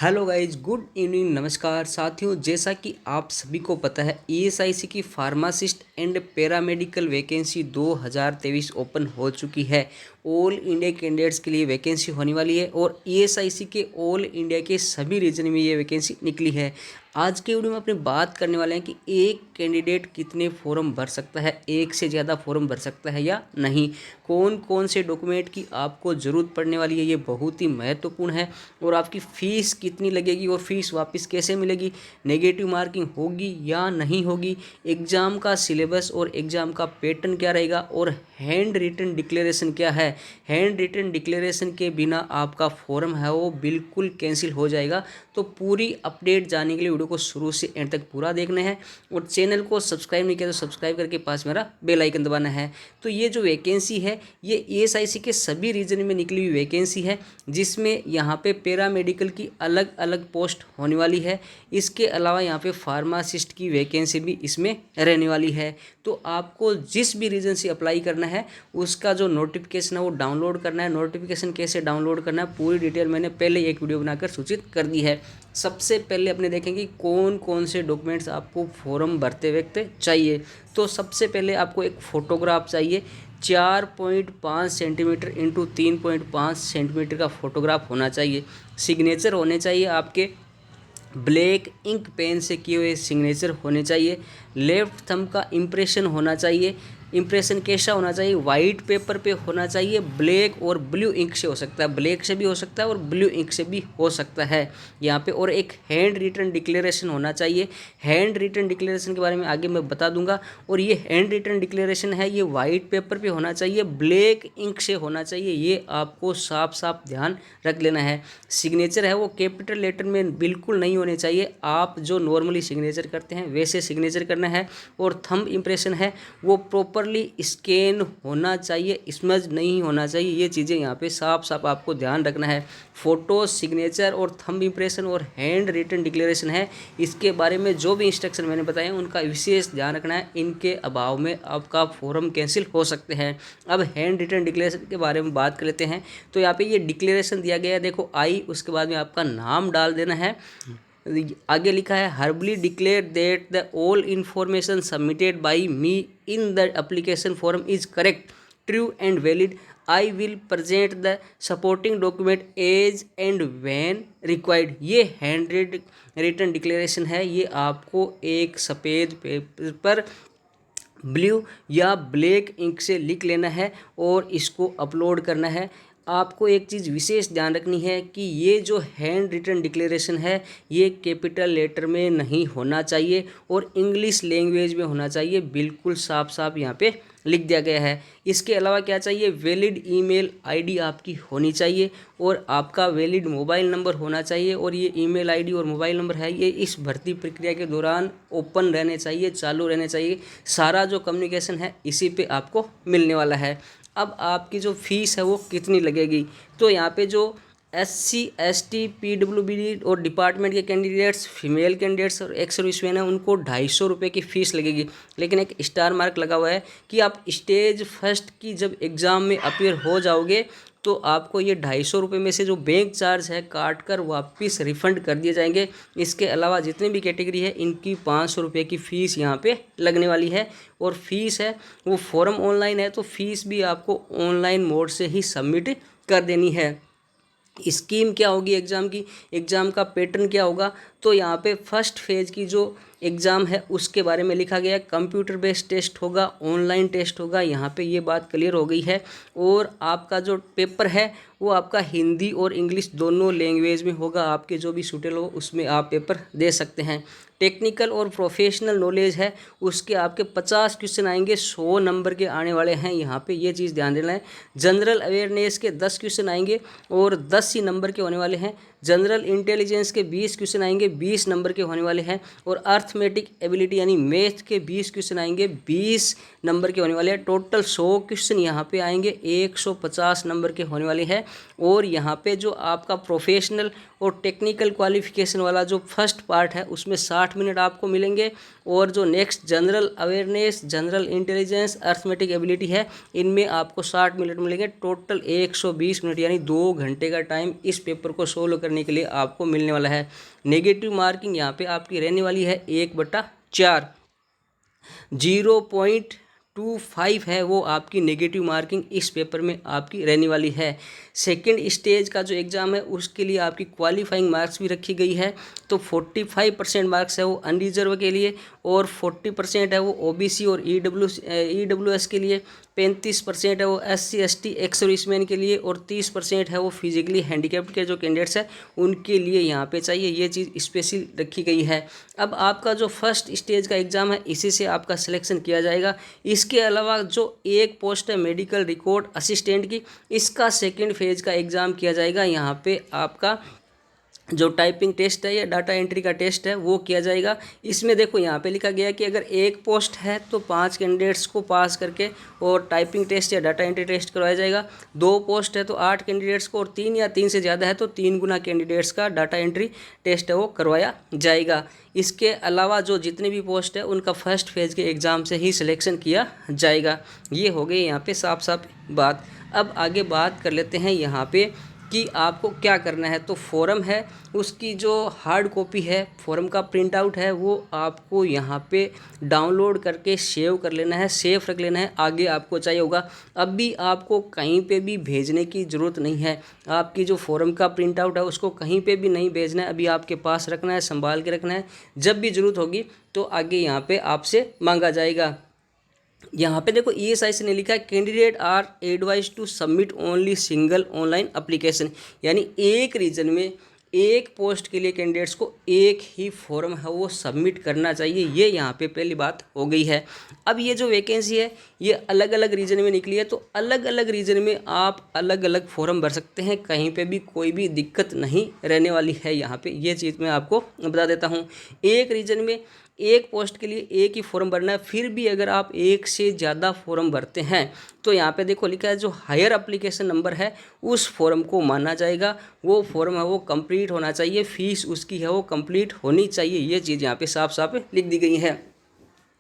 Hello guys, good evening, नमस्कार साथियों। जैसा कि आप सभी को पता है, ईएसआईसी की pharmacist and paramedical vacancy 2023 open हो चुकी है। ऑल इंडिया कैंडिडेट्स के लिए वैकेंसी होने वाली है और ईएसआईसी के ऑल इंडिया के सभी रीजन में ये वैकेंसी निकली है। आज के वीडियो में अपनी बात करने वाले हैं कि एक कैंडिडेट कितने फॉर्म भर सकता है, एक से ज़्यादा फॉर्म भर सकता है या नहीं, कौन कौन से डॉक्यूमेंट की आपको ज़रूरत पड़ने वाली है, ये बहुत ही महत्वपूर्ण है। और आपकी फ़ीस कितनी लगेगी और फीस वापस कैसे मिलेगी, नेगेटिव मार्किंग होगी या नहीं होगी, एग्ज़ाम का सिलेबस और एग्ज़ाम का पैटर्न क्या रहेगा, और हैंड रिटन डिक्लेरेशन क्या है। हैंड रिटन डिक्लेरेशन के बिना आपका फॉर्म है वो बिल्कुल कैंसिल हो जाएगा। तो पूरी अपडेट जानने के लिए वीडियो को शुरू से एंड तक पूरा देखना है और चैनल को सब्सक्राइब नहीं किया तो सब्सक्राइब करके पास मेरा बेल आइकन दबाना है। तो ये जो वैकेंसी है ये ईएसआईसी के सभी रीजन में निकली हुई वैकेंसी है, जिसमें यहाँ पे पैरामेडिकल की अलग अलग पोस्ट होने वाली है। इसके अलावा यहाँ पे फार्मासिस्ट की वैकेंसी भी इसमें रहने वाली है। तो आपको जिस भी रीजन से अप्लाई करना है उसका जो नोटिफिकेशन है वो डाउनलोड करना है। नोटिफिकेशन कैसे डाउनलोड करना है पूरी डिटेल मैंने पहले एक वीडियो बनाकर सूचित कर दी है। सबसे पहले अपने देखेंगे कौन कौन से डॉक्यूमेंट्स आपको फॉर्म भरते वक्त चाहिए। तो सबसे पहले आपको एक फ़ोटोग्राफ चाहिए। 4.5 सेंटीमीटर इंटू 3.5 सेंटीमीटर का फोटोग्राफ होना चाहिए। सिग्नेचर होने चाहिए आपके ब्लैक इंक पेन से किए हुए सिग्नेचर होने चाहिए। लेफ्ट थंब का इम्प्रेशन होना चाहिए। इम्प्रेशन कैसा होना चाहिए, वाइट पेपर पे होना चाहिए। ब्लैक और ब्लू इंक से हो सकता है, ब्लैक से भी हो सकता है और ब्लू इंक से भी हो सकता है यहाँ पे। और एक हैंड रिटन डिक्लेरेशन होना चाहिए। हैंड रिटन डिक्लेरेशन के बारे में आगे मैं बता दूंगा। और ये हैंड रिटन डिक्लेरेशन है ये वाइट पेपर पे होना चाहिए, ब्लैक इंक से होना चाहिए, ये आपको साफ साफ ध्यान रख लेना है। सिग्नेचर है वो कैपिटल लेटर में बिल्कुल नहीं होने चाहिए, आप जो नॉर्मली सिग्नेचर करते हैं वैसे सिग्नेचर करना है। और थंब इम्प्रेशन है वो प्रॉपरली स्कैन होना चाहिए, स्मज नहीं होना चाहिए। ये चीज़ें यहाँ पे साफ साफ आपको ध्यान रखना है। फोटो, सिग्नेचर और थंब इम्प्रेशन और हैंड रिटन डिक्लेरेशन है, इसके बारे में जो भी इंस्ट्रक्शन मैंने बताए उनका विशेष ध्यान रखना है। इनके अभाव में आपका फॉर्म कैंसिल हो सकते हैं। अब हैंड रिटन डिक्लेरेशन के बारे में बात कर लेते हैं। तो यहाँ पे ये डिक्लेरेशन दिया गया है, देखो आई, उसके बाद में आपका नाम डाल देना है। आगे लिखा है hereby declare that the all information submitted by me in the application form is correct, true and valid. I will present the supporting document as and when required. ये हैंड रिटन डिक्लेरेशन है, ये आपको एक सफ़ेद paper पर blue या black ink से लिख लेना है और इसको अपलोड करना है। आपको एक चीज़ विशेष ध्यान रखनी है कि ये जो हैंड रिटन डिक्लेरेशन है ये कैपिटल लेटर में नहीं होना चाहिए और इंग्लिश लैंग्वेज में होना चाहिए, बिल्कुल साफ साफ यहाँ पे लिख दिया गया है। इसके अलावा क्या चाहिए, वैलिड ईमेल आईडी आपकी होनी चाहिए और आपका वैलिड मोबाइल नंबर होना चाहिए। और ये ईमेल आईडी और मोबाइल नंबर है ये इस भर्ती प्रक्रिया के दौरान ओपन रहने चाहिए, चालू रहने चाहिए। सारा जो कम्युनिकेशन है इसी पे आपको मिलने वाला है। अब आपकी जो फीस है वो कितनी लगेगी, तो यहाँ पे जो SC ST PWBD और डिपार्टमेंट के कैंडिडेट्स, फीमेल कैंडिडेट्स और एक्स सर्विसमैन है उनको 250 रुपये की फ़ीस लगेगी। लेकिन एक स्टार मार्क लगा हुआ है कि आप स्टेज फर्स्ट की जब एग्ज़ाम में अपीयर हो जाओगे तो आपको ये 250 रुपये में से जो बैंक चार्ज है काट कर वापस रिफ़ंड कर दिए जाएंगे। इसके अलावा जितनी भी कैटेगरी है इनकी 500 रुपये की फ़ीस यहाँ पे लगने वाली है। और फीस है वो फॉर्म ऑनलाइन है तो फीस भी आपको ऑनलाइन मोड से ही सबमिट कर देनी है। स्कीम क्या होगी एग्ज़ाम की, एग्ज़ाम का पैटर्न क्या होगा, तो यहाँ पे फर्स्ट फेज़ की जो एग्ज़ाम है उसके बारे में लिखा गया है। कंप्यूटर बेस्ड टेस्ट होगा, ऑनलाइन टेस्ट होगा, यहाँ पे ये बात क्लियर हो गई है। और आपका जो पेपर है वो आपका हिंदी और इंग्लिश दोनों लैंग्वेज में होगा, आपके जो भी सूटेबल हो उसमें आप पेपर दे सकते हैं। टेक्निकल और प्रोफेशनल नॉलेज है उसके आपके 50 क्वेश्चन आएंगे, 100 नंबर के आने वाले हैं, यहाँ पे ये चीज़ ध्यान देना है। जनरल अवेयरनेस के 10 क्वेश्चन आएंगे और 10 ही नंबर के होने वाले हैं। जनरल इंटेलिजेंस के 20 क्वेश्चन आएंगे, 20 नंबर के होने वाले हैं। और अर्थमेटिक एबिलिटी यानी मैथ के 20 क्वेश्चन आएंगे, 20 नंबर के होने वाले हैं। टोटल 100 क्वेश्चन यहाँ पे आएंगे, 150 नंबर के होने वाले हैं। और यहाँ पे जो आपका प्रोफेशनल और टेक्निकल क्वालिफिकेशन वाला जो फर्स्ट पार्ट है उसमें 60 मिनट आपको मिलेंगे, और जो next general awareness, general intelligence, arithmetic ability है, इनमें आपको 60 मिनट मिलेंगे। टोटल 120 मिनट यानी 2 घंटे का टाइम इस पेपर को सोल्व करने के लिए आपको मिलने वाला है। नेगेटिव मार्किंग यहाँ पे आपकी रहने वाली है 1/4, 0.25 है वो आपकी नेगेटिव मार्किंग इस पेपर में आपकी रहने वाली है। सेकंड स्टेज का जो एग्ज़ाम है उसके लिए आपकी क्वालिफाइंग मार्क्स भी रखी गई है, तो 45% मार्क्स है वो अनरिजर्व के लिए, और 40% है वो ओबीसी और ईडब्ल्यूएस के लिए, 35% है वो SC ST एक्स सर्विसमैन के लिए, और 30% है वो फिजिकली हैंडीकैप्ड के जो कैंडिडेट्स हैं उनके लिए यहाँ पे चाहिए। ये चीज़ स्पेशल रखी गई है। अब आपका जो फर्स्ट स्टेज का एग्ज़ाम है इसी से आपका सिलेक्शन किया जाएगा। इसके अलावा जो एक पोस्ट है मेडिकल रिकॉर्ड असिस्टेंट की, इसका सेकेंड फेज का एग्ज़ाम किया जाएगा। यहाँ पे आपका जो टाइपिंग टेस्ट है या डाटा एंट्री का टेस्ट है वो किया जाएगा। इसमें देखो यहाँ पे लिखा गया कि अगर एक पोस्ट है तो 5 कैंडिडेट्स को पास करके और टाइपिंग टेस्ट या डाटा एंट्री टेस्ट करवाया जाएगा। 2 पोस्ट है तो 8 कैंडिडेट्स को, और 3 या 3 से ज़्यादा है तो 3 गुना कैंडिडेट्स का डाटा एंट्री टेस्ट है वो करवाया जाएगा। इसके अलावा जो जितने भी पोस्ट है उनका फर्स्ट फेज़ के एग्ज़ाम से ही सिलेक्शन किया जाएगा। ये हो गई यहाँ पे साफ साफ बात। अब आगे बात कर लेते हैं यहाँ पे कि आपको क्या करना है। तो फॉर्म है उसकी जो हार्ड कॉपी है, फॉर्म का प्रिंट आउट है, वो आपको यहाँ पे डाउनलोड करके सेव कर लेना है, सेव रख लेना है, आगे आपको चाहिए होगा। अब भी आपको कहीं पे भी भेजने की ज़रूरत नहीं है। आपकी जो फॉर्म का प्रिंट आउट है उसको कहीं पे भी नहीं भेजना है, अभी आपके पास रखना है, संभाल के रखना है। जब भी ज़रूरत होगी तो आगे यहाँ पे आपसे मांगा जाएगा। यहाँ पे देखो ESIC ने लिखा है candidate are advise to submit only single online application, यानी एक रीजन में एक पोस्ट के लिए कैंडिडेट्स को एक ही फॉर्म है वो सबमिट करना चाहिए। ये यहाँ पे पहली बात हो गई है। अब ये जो वैकेंसी है ये अलग अलग रीजन में निकली है, तो अलग अलग रीजन में आप अलग अलग फॉर्म भर सकते हैं, कहीं पे भी कोई भी दिक्कत नहीं रहने वाली है। यहाँ पे ये चीज़ मैं आपको बता देता हूँ। एक रीजन में एक पोस्ट के लिए एक ही फॉर्म भरना है, फिर भी अगर आप एक से ज़्यादा फॉर्म भरते हैं तो यहाँ पे देखो लिखा है जो हायर एप्लीकेशन नंबर है उस फॉर्म को माना जाएगा। वो फॉर्म है वो कंप्लीट होना चाहिए, फीस उसकी है वो कंप्लीट होनी चाहिए। ये चीज़ यहाँ पे साफ साफ लिख दी गई है।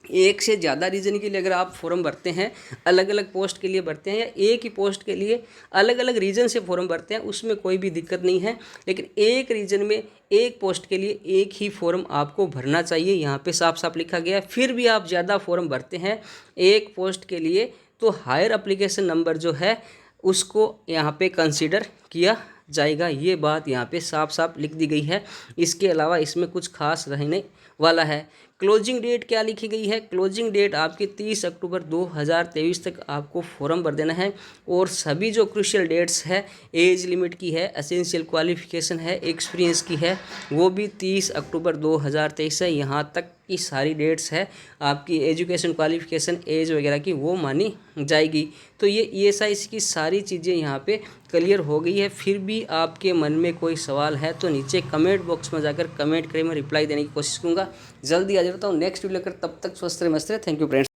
एक से ज़्यादा रीजन के लिए अगर आप फॉर्म भरते हैं, अलग अलग पोस्ट के लिए भरते हैं, या एक ही पोस्ट के लिए अलग अलग रीजन से फॉर्म भरते हैं, उसमें कोई भी दिक्कत नहीं है। लेकिन एक रीजन में एक पोस्ट के लिए एक ही फॉर्म आपको भरना चाहिए, यहाँ पे साफ साफ लिखा गया है। फिर भी आप ज़्यादा फॉर्म भरते हैं एक पोस्ट के लिए तो हायर एप्लीकेशन नंबर जो है उसको यहाँ पे कंसीडर किया जाएगा। ये बात यहाँ पे साफ साफ लिख दी गई है। इसके अलावा इसमें कुछ खास रहने वाला है। क्लोजिंग डेट क्या लिखी गई है? क्लोजिंग डेट आपकी 30 अक्टूबर 2023 तक आपको फॉर्म भर देना है, और सभी जो क्रूशियल डेट्स है, एज लिमिट की है, एसेंशियल क्वालिफिकेशन है, एक्सपीरियंस की है, वो भी 30 अक्टूबर 2023 है। यहाँ तक की सारी डेट्स है आपकी एजुकेशन क्वालिफिकेशन, एज वगैरह की वो मानी जाएगी। तो ये ESIC की सारी चीज़ें यहाँ पे क्लियर हो गई है। फिर भी आपके मन में कोई सवाल है तो नीचे कमेंट बॉक्स में जाकर कमेंट करें, मैं रिप्लाई देने की कोशिश करूँगा। जल्दी आ जाता हूँ नेक्स्ट वीडियो लेकर, तब तक स्वस्थ रहे मस्त रहे। Thank you friends.